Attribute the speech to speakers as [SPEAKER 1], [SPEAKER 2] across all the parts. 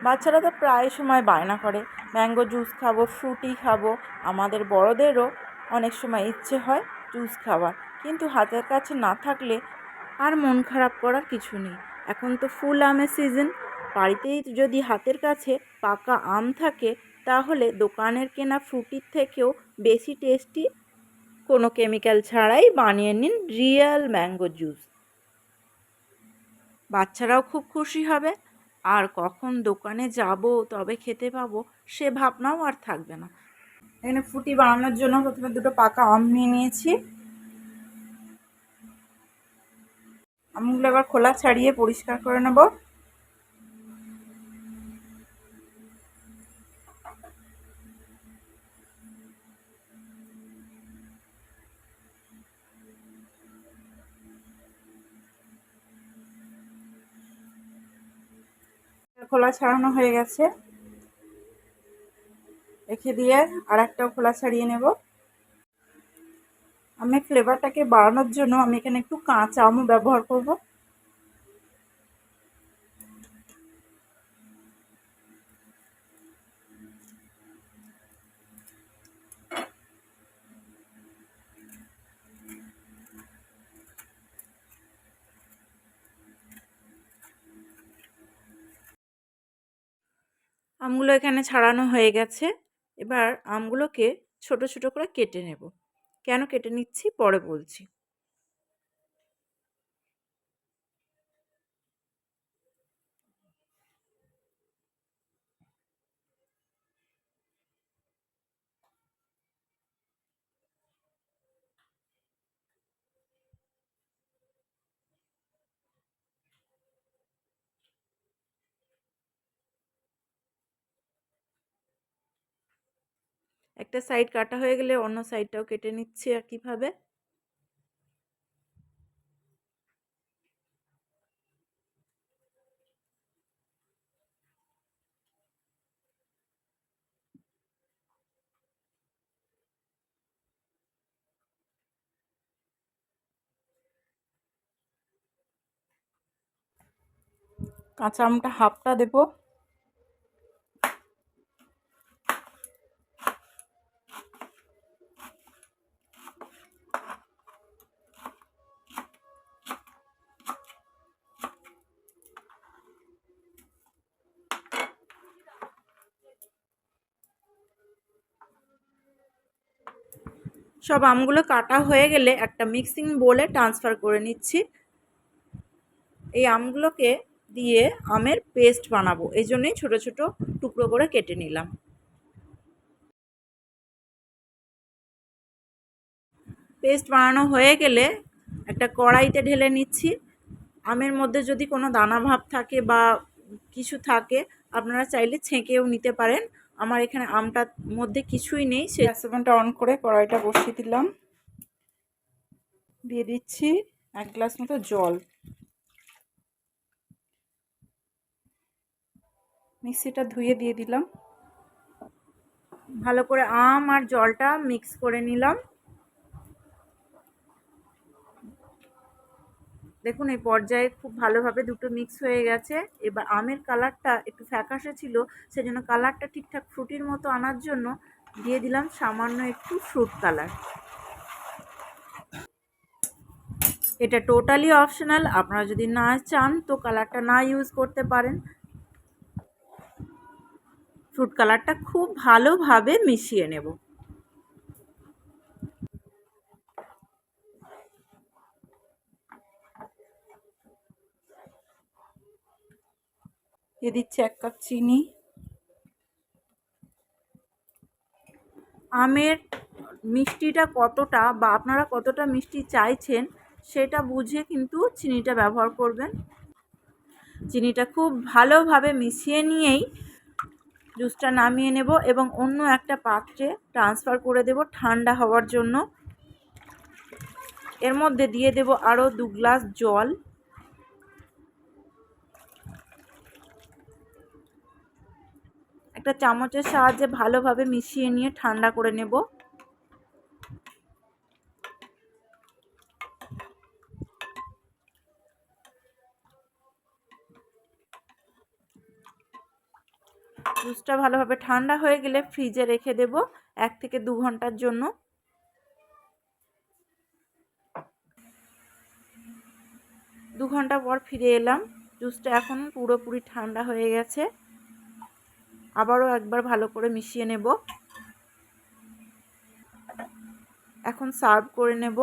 [SPEAKER 1] বাচ্চারা তো প্রায় সময় বায়না করে ম্যাঙ্গো জুস খাবো, ফ্রুটি খাবো। আমাদের বড়দেরও অনেক সময় ইচ্ছে হয় জুস খাওয়ার, কিন্তু হাতের কাছে না থাকলে আর মন খারাপ করার কিছু নেই। এখন তো ফুল আমের সিজন। বাড়িতেই যদি হাতের কাছে পাকা আম থাকে, তাহলে দোকানের কেনা ফ্রুটির থেকেও বেশি টেস্টি, কোনো কেমিক্যাল ছাড়াই বানিয়ে নিন রিয়েল ম্যাঙ্গো জুস। বাচ্চারাও খুব খুশি হবে, আর কখন দোকানে যাব তবে খেতে পাবো সে ভাবনাও আর থাকবে না। এখানে ফ্রুটি বানানোর জন্য প্রথমে দুটো পাকা আম নিয়ে নিয়েছি। আমগুলো এবার খোলা ছাড়িয়ে পরিষ্কার করে নেব। খোলা ছাড়ানো হয়ে গেছে, রেখে দিয়ে আর একটাও খোলা ছাড়িয়ে নেব। আমি ফ্লেভারটাকে বাড়ানোর জন্য আমি এখানে একটু কাঁচা আমও ব্যবহার করব। আমগুলো এখানে ছাড়ানো হয়ে গেছে। এবার আমগুলোকে ছোট ছোট করে কেটে নেব। কেন কেটে নিচ্ছি পরে বলছি। একটা সাইড কাটা হয়ে গেলে অন্য সাইডটাও কেটে নিচ্ছি একইভাবে। কাঁচা আমটা হাফটা দেব। সব আমগুলো কাটা হয়ে গেলে একটা মিক্সিং বোলে ট্রান্সফার করে নিচ্ছি। এই আমগুলোকে দিয়ে আমের পেস্ট বানাবো, এই জন্যই ছোটো ছোটো টুকরো করে কেটে নিলাম। পেস্ট বানানো হয়ে গেলে একটা কড়াইতে ঢেলে নিচ্ছি। আমের মধ্যে যদি কোনো দানা ভাব থাকে বা কিছু থাকে, আপনারা চাইলে ছেঁকেও নিতে পারেন। আমার এখানে আমটার মধ্যে কিছুই নেই, সে গ্যাস ওভেনটা অন করে কড়াইটা বসিয়ে দিলাম। দিয়ে দিচ্ছি 1 গ্লাস মতো জল। মিক্সিটা ধুয়ে দিয়ে দিলাম। ভালো করে আম আর জলটা মিক্স করে নিলাম। দেখুন এই পর্যায়ে খুব ভালোভাবে দুটো মিক্স হয়ে গেছে। এবার আমের কালারটা একটু ফ্যাকাশে ছিল, সেজন্য কালারটা ঠিকঠাক ফ্রুটির মতো আনার জন্য দিয়ে দিলাম সামান্য একটু ফ্রুট কালার। এটা টোটালি অপশনাল, আপনারা যদি না চান তো কালারটা না ইউজ করতে পারেন। ফ্রুট কালারটা খুব ভালোভাবে মিশিয়ে নেব। দিয়ে দিচ্ছি 1 কাপ চিনি। আমের মিষ্টিটা কতটা বা আপনারা কতটা মিষ্টি চাইছেন সেটা বুঝে কিন্তু চিনিটা ব্যবহার করবেন। চিনিটা খুব ভালোভাবে মিশিয়ে নিয়েই জুসটা নামিয়ে নেব এবং অন্য একটা পাত্রে ট্রান্সফার করে দেব ঠান্ডা হওয়ার জন্য। এর মধ্যে দিয়ে দেব আরও 2 গ্লাস জল। একটা চামচের সাহায্যে ভালোভাবে মিশিয়ে নিয়ে ঠান্ডা করে নেব। জুসটা ভালোভাবে ঠান্ডা হয়ে গেলে ফ্রিজে রেখে দেব 1 থেকে 2 ঘন্টার জন্য। দু ঘন্টা পর ফিরে এলাম। জুসটা এখন পুরোপুরি ঠান্ডা হয়ে গেছে। আবারও একবার ভালো করে মিশিয়ে নেব। এখন সার্ভ করে নেব।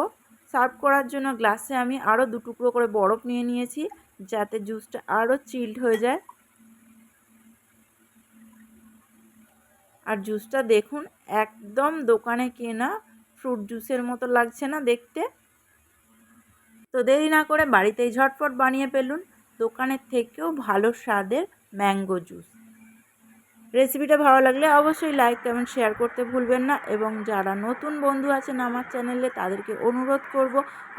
[SPEAKER 1] সার্ভ করার জন্য গ্লাসে আমি আরও 2 টুকরো করে বরফ নিয়ে নিয়েছি, যাতে জুসটা আরও চিল্ড হয়ে যায়। আর জুসটা দেখুন, একদম দোকানে কেনা ফ্রুট জুসের মতো লাগছে না দেখতে? তো দেরি না করে বাড়িতেই ঝটপট বানিয়ে ফেলুন দোকানের থেকেও ভালো স্বাদের ম্যাঙ্গো জুস। রেসিপিটা ভালো লাগলে অবশ্যই লাইক কমেন্ট শেয়ার করতে ভুলবেন না, এবং যারা নতুন বন্ধু আছেন আমার চ্যানেলে তাদেরকে অনুরোধ করব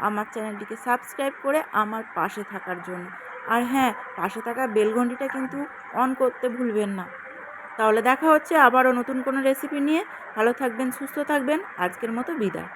[SPEAKER 1] আমার চ্যানেলটিকে সাবস্ক্রাইব করে আমার পাশে থাকার জন্য। আর হ্যাঁ, পাশে থাকা বেল ঘন্টিটা কিন্তু অন করতে ভুলবেন না। তাহলে দেখা হচ্ছে আবারও নতুন কোনো রেসিপি নিয়ে। ভালো থাকবেন, সুস্থ থাকবেন। আজকের মতো বিদায়।